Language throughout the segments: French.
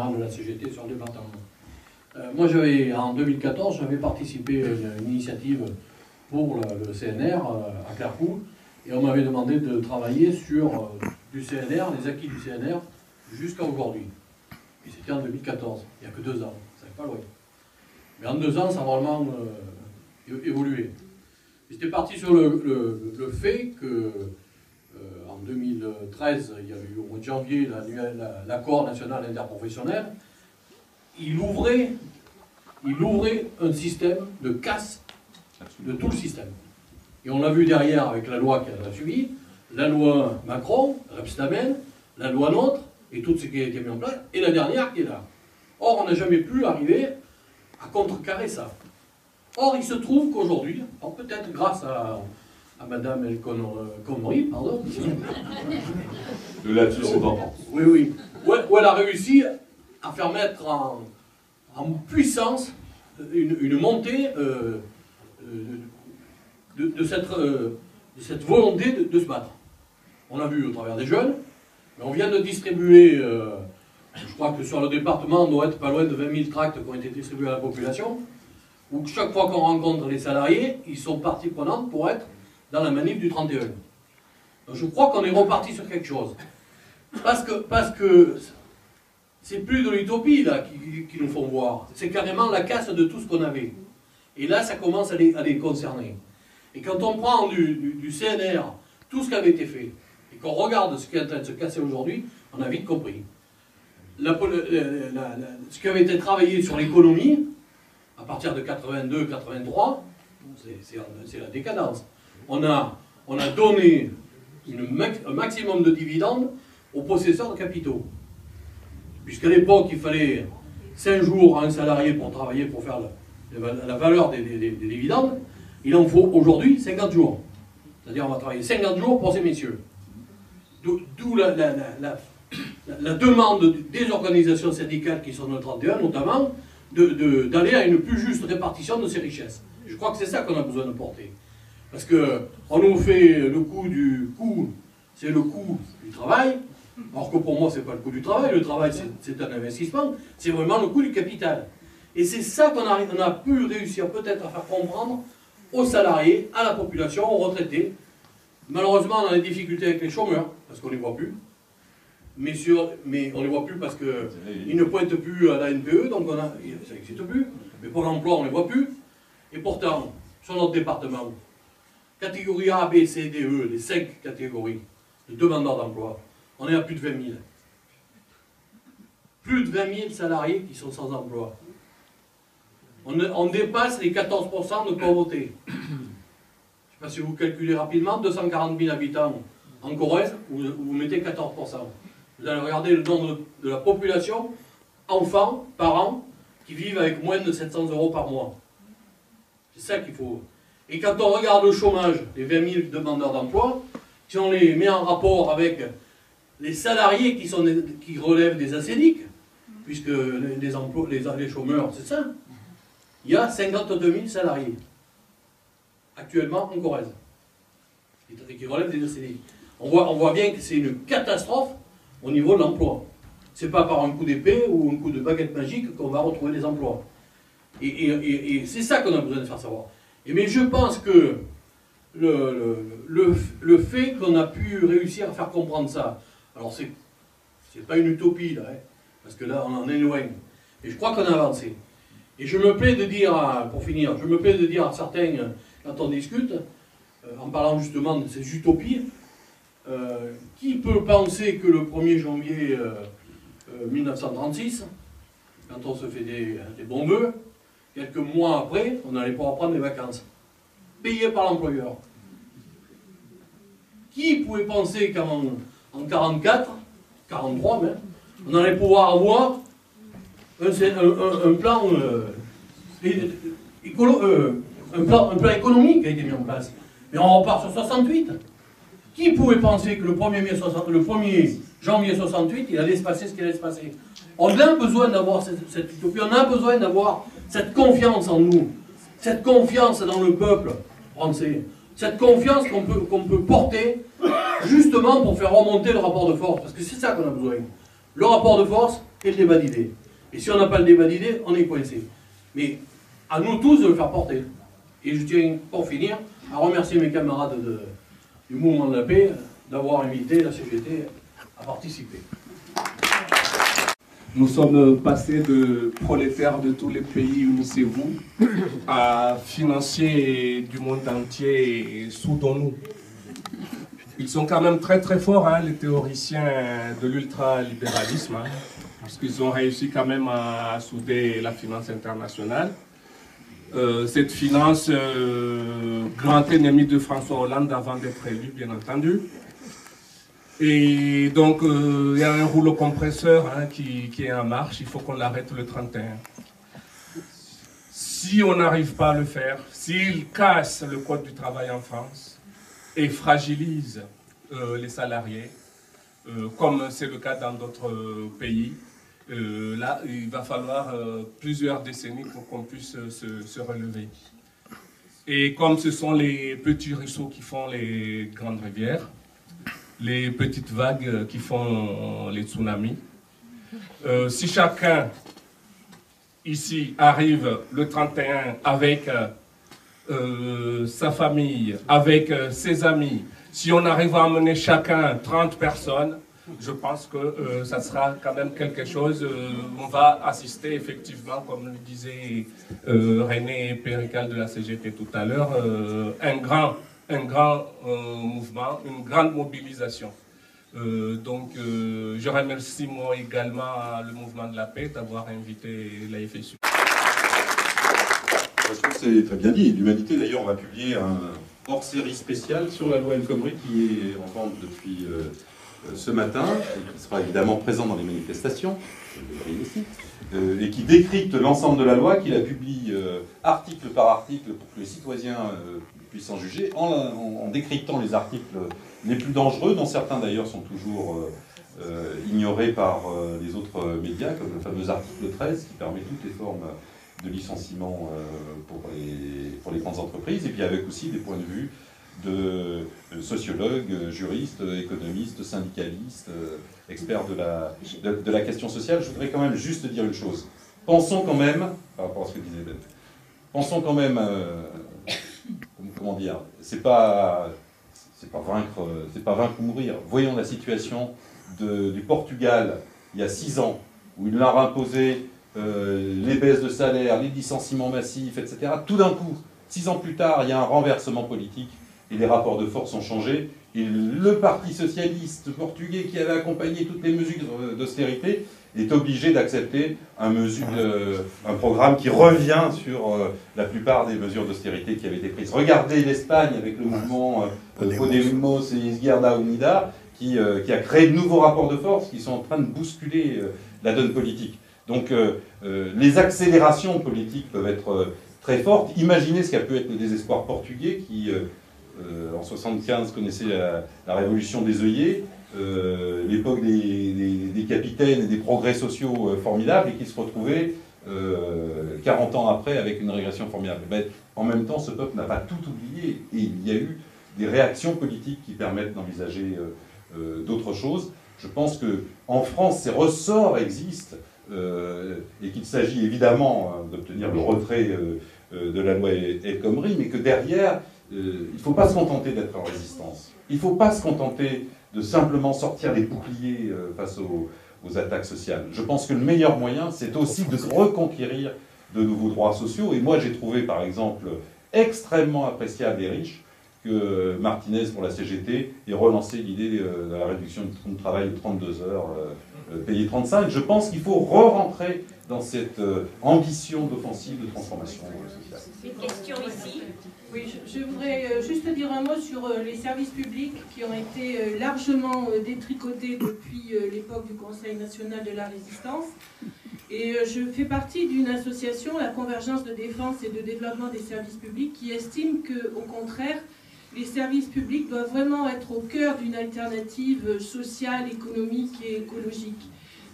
général de la CGT sur le département. Moi, en 2014, j'avais participé à une initiative pour le CNR à Clairvaux, et on m'avait demandé de travailler sur du CNR, les acquis du CNR, jusqu'à aujourd'hui. Et c'était en 2014, il n'y a que 2 ans, ça n'est pas loin. Mais en 2 ans, ça a vraiment évolué. J'étais parti sur le fait que en 2013, il y a eu au mois de janvier l'accord national interprofessionnel. Il ouvrait un système de casse de tout le système. Et on l'a vu derrière avec la loi qui a suivi, la loi Macron, Rebsamen, la loi NOTRe, et tout ce qui a été mis en place, et la dernière qui est là. Or, on n'a jamais pu arriver à contrecarrer ça. Or, il se trouve qu'aujourd'hui, peut-être grâce à Madame El Khomri, pardon. De là-dessus, c'est important. Oui, oui. Où elle a réussi à faire mettre en puissance une montée de cette volonté de se battre. On l'a vu au travers des jeunes, mais on vient de distribuer, je crois que sur le département, on doit être pas loin de 20 000 tracts qui ont été distribués à la population, où chaque fois qu'on rencontre les salariés, ils sont partie prenante pour être dans la manif du 31. Donc je crois qu'on est reparti sur quelque chose. Parce que c'est plus de l'utopie là qui nous font voir. C'est carrément la casse de tout ce qu'on avait. Et là, ça commence à les concerner. Et quand on prend du CNR, tout ce qui avait été fait, et qu'on regarde ce qui est en train de se casser aujourd'hui, on a vite compris. Ce qui avait été travaillé sur l'économie, à partir de 82-83, c'est la décadence. On a donné un maximum de dividendes aux possesseurs de capitaux. Puisqu'à l'époque, il fallait 5 jours à un salarié pour travailler, pour faire la valeur des dividendes, il en faut aujourd'hui 50 jours. C'est-à-dire on va travailler 50 jours pour ces messieurs. D'où la demande des organisations syndicales qui sont dans le 31, notamment, d'aller à une plus juste répartition de ces richesses. Je crois que c'est ça qu'on a besoin de porter. Parce qu'on nous fait le coût c'est le coût du travail, alors que pour moi, ce n'est pas le coût du travail. Le travail, c'est un investissement. C'est vraiment le coût du capital. Et c'est ça qu'on a pu réussir peut-être à faire comprendre aux salariés, à la population, aux retraités. Malheureusement, on a des difficultés avec les chômeurs, parce qu'on ne les voit plus. Mais on ne les voit plus parce qu'ils ne pointent plus à la NPE, donc ça n'existe plus. Mais pour l'emploi, on ne les voit plus. Et pourtant, sur notre département, catégorie A, B, C, D, E, les 5 catégories de demandeurs d'emploi, on est à plus de 20 000. Plus de 20 000 salariés qui sont sans emploi. On dépasse les 14% de pauvreté. Je ne sais pas si vous calculez rapidement, 240 000 habitants en Corrèze, vous mettez 14%. Vous allez regarder le nombre de la population, enfants, parents, qui vivent avec moins de 700 € par mois. C'est ça qu'il faut. Et quand on regarde le chômage, les 20 000 demandeurs d'emploi, si on les met en rapport avec les salariés qui relèvent des ACEDIC, puisque les chômeurs, c'est ça, il y a 52 000 salariés, actuellement en Corrèze, qui relèvent des ACEDIC. On voit bien que c'est une catastrophe au niveau de l'emploi. Ce n'est pas par un coup d'épée ou un coup de baguette magique qu'on va retrouver des emplois. Et c'est ça qu'on a besoin de faire savoir. Mais je pense que le fait qu'on a pu réussir à faire comprendre ça, alors c'est pas une utopie là, hein, parce que là on en est loin, mais je crois qu'on a avancé. Et je me plais de dire, pour finir, je me plais de dire à certains, quand on discute, en parlant justement de ces utopies, qui peut penser que le 1er janvier 1936, quand on se fait des bons vœux, quelques mois après, on allait pouvoir prendre des vacances, payées par l'employeur. Qui pouvait penser qu'en 44, 43 même, on allait pouvoir avoir un plan économique qui a été mis en place. Mais on repart sur 68. Qui pouvait penser que le 1er janvier 68, il allait se passer ce qu'il allait se passer? On a besoin d'avoir cette utopie, on a besoin d'avoir cette confiance en nous, cette confiance dans le peuple français, cette confiance qu'on peut porter justement pour faire remonter le rapport de force, parce que c'est ça qu'on a besoin. Le rapport de force, et le débat d'idées. Et si on n'a pas le débat d'idées, on est coincé. Mais à nous tous de le faire porter. Et je tiens, pour finir, à remercier mes camarades du mouvement de la paix d'avoir invité la CGT à participer. Nous sommes passés de prolétaires de tous les pays, unissez-vous, à financiers du monde entier, soudons-nous. Ils sont quand même très très forts, hein, les théoriciens de l'ultralibéralisme, hein, parce qu'ils ont réussi quand même à souder la finance internationale. Cette finance, grand ennemi de François Hollande avant d'être élu, bien entendu. Et donc, il y a un rouleau compresseur, hein, qui est en marche, il faut qu'on l'arrête le 31. Si on n'arrive pas à le faire, s'il casse le code du travail en France et fragilise les salariés, comme c'est le cas dans d'autres pays, là, il va falloir plusieurs décennies pour qu'on puisse se relever. Et comme ce sont les petits ruisseaux qui font les grandes rivières, les petites vagues qui font les tsunamis, si chacun ici arrive le 31 avec sa famille, avec ses amis, si on arrive à emmener chacun 30 personnes, je pense que ça sera quand même quelque chose. On va assister effectivement, comme le disait René Pérical de la CGT tout à l'heure, un grand mouvement, une grande mobilisation. Donc je remercie moi également le mouvement de la paix d'avoir invité la FSU. C'est très bien dit. L'Humanité d'ailleurs va publier un hors-série spécial sur la loi El Khomri qui est en vente depuis ce matin, et qui sera évidemment présent dans les manifestations, et qui décrypte l'ensemble de la loi, qui la publie article par article pour que les citoyens puissent en juger, en décryptant les articles les plus dangereux, dont certains d'ailleurs sont toujours ignorés par les autres médias, comme le fameux article 13, qui permet toutes les formes de licenciement pour les grandes entreprises, et puis avec aussi des points de vue de sociologues, juristes, économistes, syndicalistes, experts de la question sociale. Je voudrais quand même juste dire une chose. Pensons quand même, par rapport à ce que disait Ben, pensons quand même, comment dire, c'est pas vaincre ou mourir. Voyons la situation du Portugal il y a 6 ans, où il leur a imposé les baisses de salaire, les licenciements massifs, etc. Tout d'un coup, 6 ans plus tard, il y a un renversement politique et les rapports de force ont changé. Et le Parti socialiste portugais, qui avait accompagné toutes les mesures d'austérité, est obligé d'accepter un programme qui revient sur la plupart des mesures d'austérité qui avaient été prises. Regardez l'Espagne avec le mouvement Podemos et Izquierda Unida, qui a créé de nouveaux rapports de force qui sont en train de bousculer la donne politique. Donc les accélérations politiques peuvent être très fortes. Imaginez ce qu'a pu être le désespoir portugais qui, en 1975, connaissait la révolution des œillets, l'époque des capitaines et des progrès sociaux formidables, et qui se retrouvait 40 ans après avec une régression formidable. Ben, en même temps, ce peuple n'a pas tout oublié, et il y a eu des réactions politiques qui permettent d'envisager d'autres choses. Je pense qu'en France, ces ressorts existent, et qu'il s'agit évidemment d'obtenir le retrait de la loi El Khomri, mais que derrière, il ne faut pas se contenter d'être en résistance. Il ne faut pas se contenter de simplement sortir les boucliers face aux attaques sociales. Je pense que le meilleur moyen, c'est aussi de reconquérir de nouveaux droits sociaux. Et moi, j'ai trouvé, par exemple, extrêmement appréciable et riche que Martinez, pour la CGT, ait relancé l'idée de la réduction du temps de travail de 32 heures, payé 35. Je pense qu'il faut re-rentrer dans cette ambition d'offensive de transformation sociale. Une question ici. Oui, je voudrais juste dire un mot sur les services publics qui ont été largement détricotés depuis l'époque du Conseil national de la résistance. Et je fais partie d'une association, la Convergence de défense et de développement des services publics, qui estime qu'au contraire, les services publics doivent vraiment être au cœur d'une alternative sociale, économique et écologique.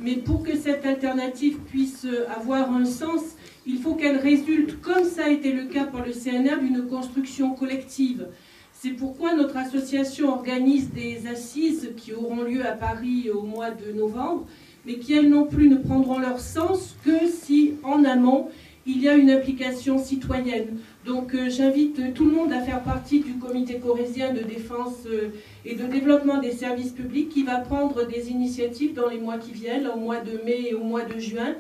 Mais pour que cette alternative puisse avoir un sens, il faut qu'elle résulte, comme ça a été le cas pour le CNR, d'une construction collective. C'est pourquoi notre association organise des assises qui auront lieu à Paris au mois de novembre, mais qui elles non plus ne prendront leur sens que si en amont il y a une implication citoyenne. Donc j'invite tout le monde à faire partie du comité corrézien de défense et de développement des services publics qui va prendre des initiatives dans les mois qui viennent, au mois de mai et au mois de juin.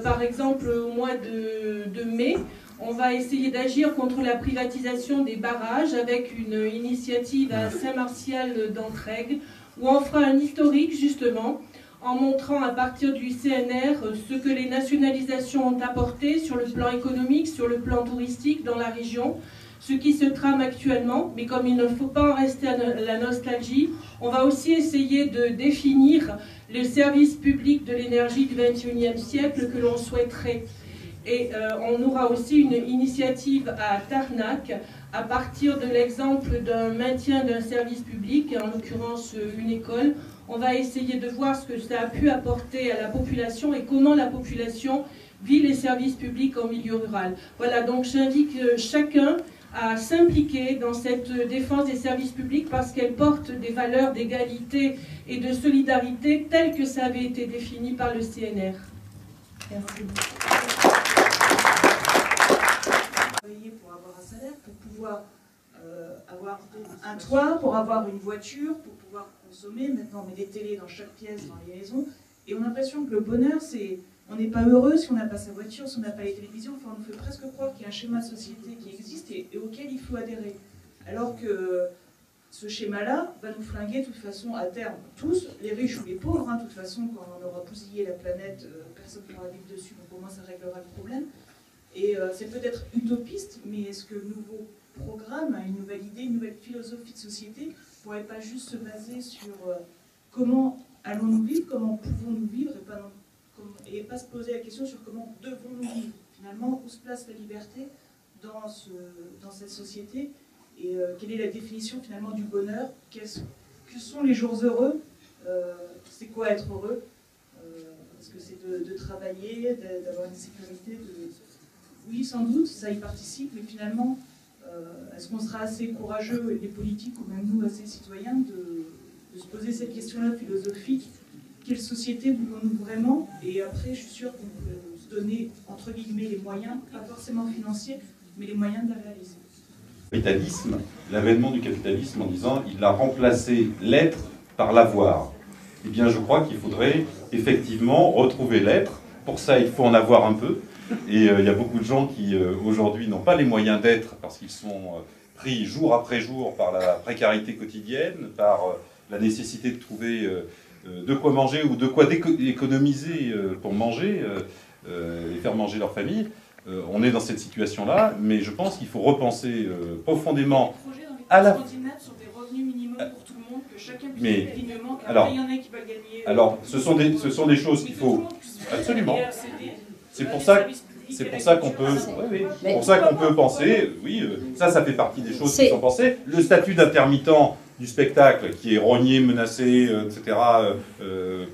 Par exemple, au mois de mai, on va essayer d'agir contre la privatisation des barrages avec une initiative à Saint-Martial d'Entraigues, où on fera un historique justement, en montrant à partir du CNR ce que les nationalisations ont apporté sur le plan économique, sur le plan touristique dans la région, ce qui se trame actuellement, mais comme il ne faut pas en rester à la nostalgie, on va aussi essayer de définir le service public de l'énergie du XXIe siècle que l'on souhaiterait. Et on aura aussi une initiative à Tarnac, à partir de l'exemple d'un maintien d'un service public, en l'occurrence une école. On va essayer de voir ce que ça a pu apporter à la population et comment la population vit les services publics en milieu rural. Voilà, donc j'invite chacun à s'impliquer dans cette défense des services publics parce qu'elle porte des valeurs d'égalité et de solidarité telles que ça avait été défini par le CNR. Merci. Pour avoir un salaire, pour pouvoir avoir un toit, pour avoir une voiture, pour pouvoir consommer. Maintenant, on met des télés dans chaque pièce, dans les maisons. Et on a l'impression que le bonheur, c'est... On n'est pas heureux si on n'a pas sa voiture, si on n'a pas les télévisions. Enfin, on nous fait presque croire qu'il y a un schéma de société qui existe et auquel il faut adhérer. Alors que ce schéma-là va nous flinguer de toute façon à terme. Tous, les riches ou les pauvres, hein, de toute façon, quand on aura bousillé la planète, personne ne pourra vivre dessus, donc au moins ça réglera le problème. Et c'est peut-être utopiste, mais est-ce que le nouveau programme a une nouvelle idée, une nouvelle philosophie de société ne pourrait pas juste se baser sur comment allons-nous vivre, comment pouvons-nous vivre, et pas se poser la question sur comment devons-nous vivre. Finalement, où se place la liberté dans cette société et quelle est la définition finalement du bonheur, que sont les jours heureux, c'est quoi être heureux, est-ce que c'est de travailler, d'avoir une sécurité, Oui, sans doute, ça y participe, mais finalement, est-ce qu'on sera assez courageux, les politiques, ou même nous, assez citoyens, de se poser cette question-là philosophique? Quelle société voulons-nous vraiment? Et après, je suis sûre qu'on peut se donner, entre guillemets, les moyens, pas forcément financiers, mais les moyens de la réaliser. Capitalisme, l'avènement du capitalisme en disant il a remplacé l'être par l'avoir. Eh bien, je crois qu'il faudrait effectivement retrouver l'être. Pour ça, il faut en avoir un peu. Et il y a beaucoup de gens qui, aujourd'hui, n'ont pas les moyens d'être parce qu'ils sont pris jour après jour par la précarité quotidienne, par la nécessité de trouver de quoi manger ou de quoi économiser pour manger et faire manger leur famille. On est dans cette situation-là, mais je pense qu'il faut repenser profondément à la... sur des revenus minimums pour tout le monde, que chacun puisse mais, dignement, alors, il y en a qui veulent gagner... Alors, ce sont des choses qu'il faut... Absolument. C'est pour ça qu'on peut, pour ça qu'on peut penser, oui, ça fait partie des choses qui sont pensées. Le statut d'intermittent du spectacle, qui est rogné, menacé, etc.,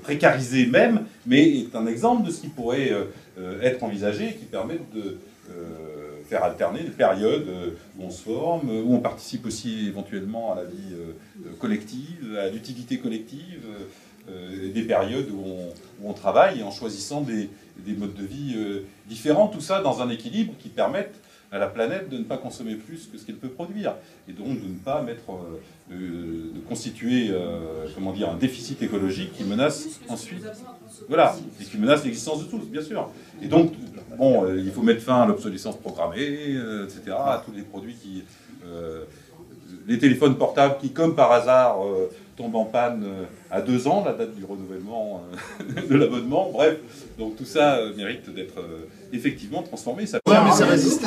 précarisé même, mais est un exemple de ce qui pourrait être envisagé et qui permet de faire alterner des périodes où on se forme, où on participe aussi éventuellement à la vie collective, à l'utilité collective, des périodes où on travaille en choisissant des modes de vie différents, tout ça dans un équilibre qui permette à la planète de ne pas consommer plus que ce qu'elle peut produire, et donc de ne pas de constituer comment dire, un déficit écologique qui menace ensuite, voilà, et qui menace l'existence de tous, bien sûr. Et donc, bon, il faut mettre fin à l'obsolescence programmée, etc., à tous les produits qui... les téléphones portables qui, comme par hasard, tombent en panne à 2 ans, la date du renouvellement de l'abonnement, bref. Donc tout ça mérite d'être effectivement transformé. Ça... Ouais, mais ça résiste.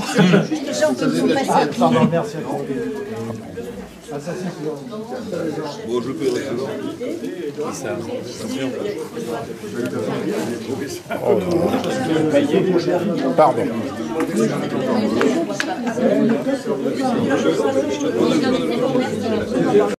Pardon, merci. Bon, je peux Pardon.